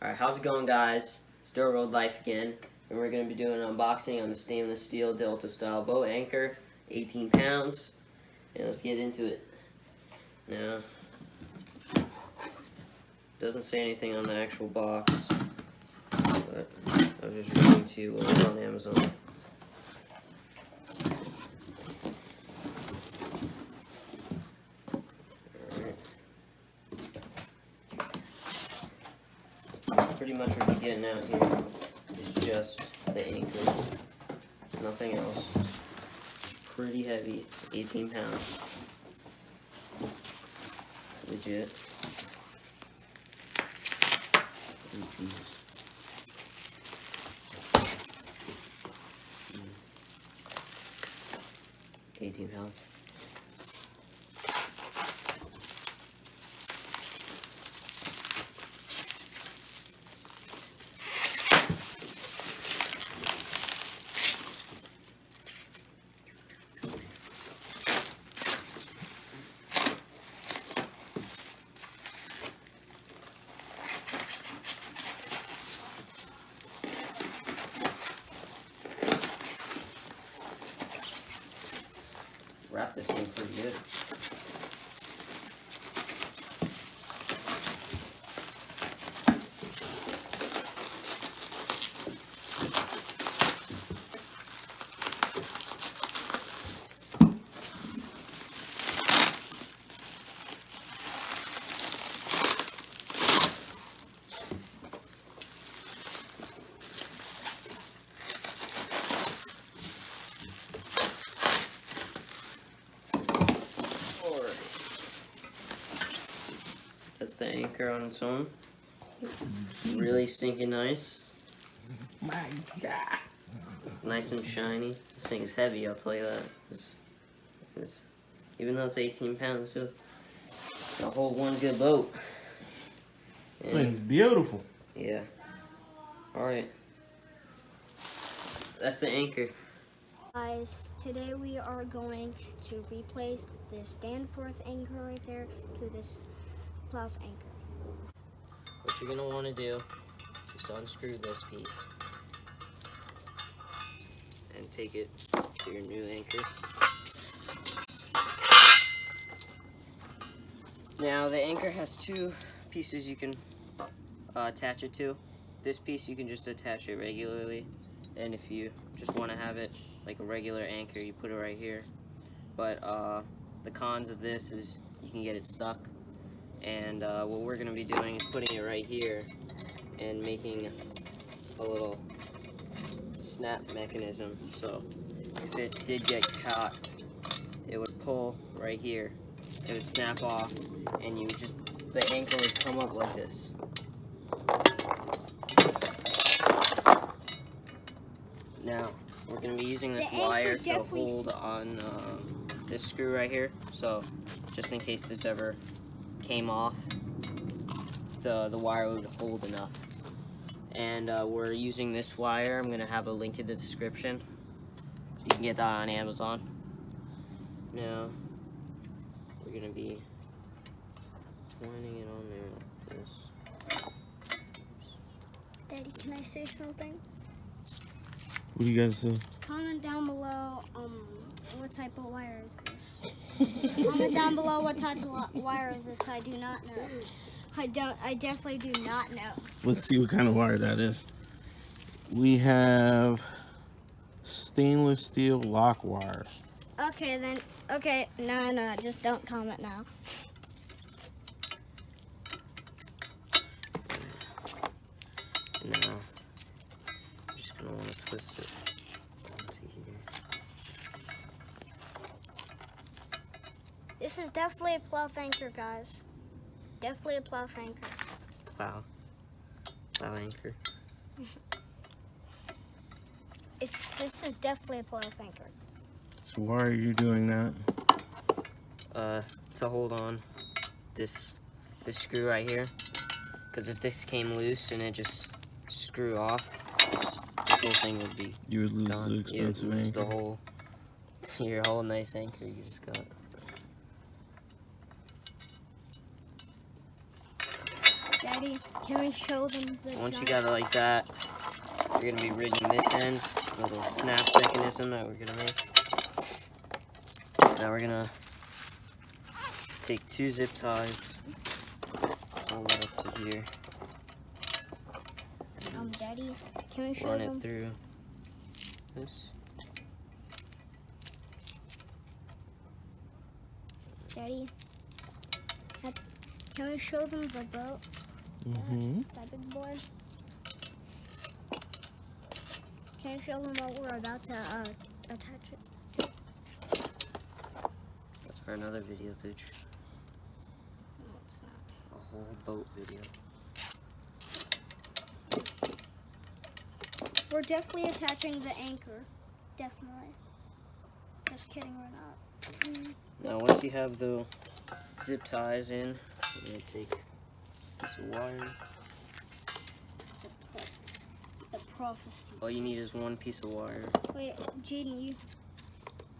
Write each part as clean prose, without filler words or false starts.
Alright, how's it going, guys? It's Dirt Road Life again, and we're going to be doing an unboxing on the stainless steel Delta style boat anchor, 18 pounds, and let's get into it. Now, doesn't say anything on the actual box, but I was just reading to you on Amazon. Pretty much what you're getting out here is just the anchor, nothing else. It's pretty heavy, 18 pounds. Legit. 18 pounds. Wrap this thing pretty good. That's the anchor on its own. Really stinking nice. My God. Nice and shiny. This thing is heavy, I'll tell you that. Even though it's 18 pounds, it'll hold one good boat. It's beautiful. Yeah. Alright. That's the anchor. Guys, today we are going to replace this Danforth anchor right there to this Plough anchor. What you're gonna want to do is unscrew this piece and take it to your new anchor. Now the anchor has two pieces you can attach it to. This piece you can just attach it regularly, and if you just want to have it like a regular anchor, you put it right here. But the cons of this is you can get it stuck. And what we're going to be doing is putting it right here and making a little snap mechanism. So if it did get caught, it would pull right here. It would snap off, and the anchor would come up like this. Now we're going to be using this wire to hold on this screw right here. So just in case this ever came off, the wire would hold enough. And we're using this wire. I'm gonna have a link in the description. You can get that on Amazon. Now we're gonna be twining it on there like this. Daddy, can I say something? What do you guys say? Comment down below what type of wire is this? Comment down below what type of wire is this. I do not know. I definitely do not know. Let's see what kind of wire that is. We have stainless steel lock wires. Okay then. Okay, no, just don't comment now. Now I'm just gonna want to twist it onto here. This is definitely a Plough anchor, guys. Definitely a Plough anchor. Plough anchor. This is definitely a Plough anchor. So why are you doing that? To hold on this screw right here. Because if this came loose and it just screw off, this whole thing would be You would lose gone. the expensive You would lose anchor. your whole nice anchor you just got. Daddy, Can we show them the Once you giant- got it like that, you're gonna be rigging this end, little snap mechanism that we're gonna make. Now we're gonna take 2 zip ties, hold it up to here, Daddy, can we show run them? it through this. Daddy, can we show them the boat? Mm-hmm. That big boy. Can you show them what we're about to attach it? That's for another video, bitch. No, it's not. A whole boat video. We're definitely attaching the anchor. Definitely. Just kidding, we're not. Now once you have the zip ties in, you're gonna take this wire. The prophecy. All you need is 1 piece of wire. Wait, Jaden,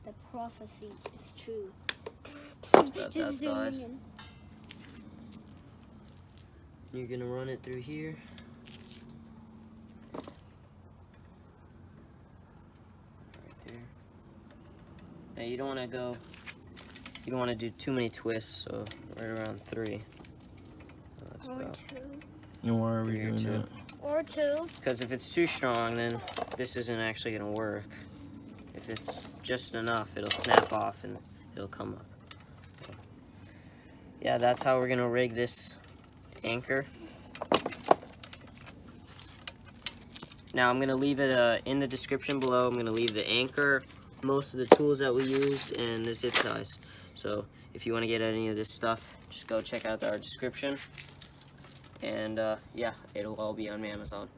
the prophecy is true. About that Just zooming size. in. You're gonna run it through here. Right there. Now you don't wanna do too many twists, so right around 3. So that's Or about 2. And why are we 3 or doing 2. that? Or 2. Because if it's too strong, then this isn't actually gonna work. If it's just enough, it'll snap off and it'll come up. Yeah, that's how we're gonna rig this anchor. Now I'm gonna leave it in the description below. I'm gonna leave the anchor, most of the tools that we used, and the zip ties. So if you want to get any of this stuff, just go check out our description. And yeah, it'll all be on Amazon.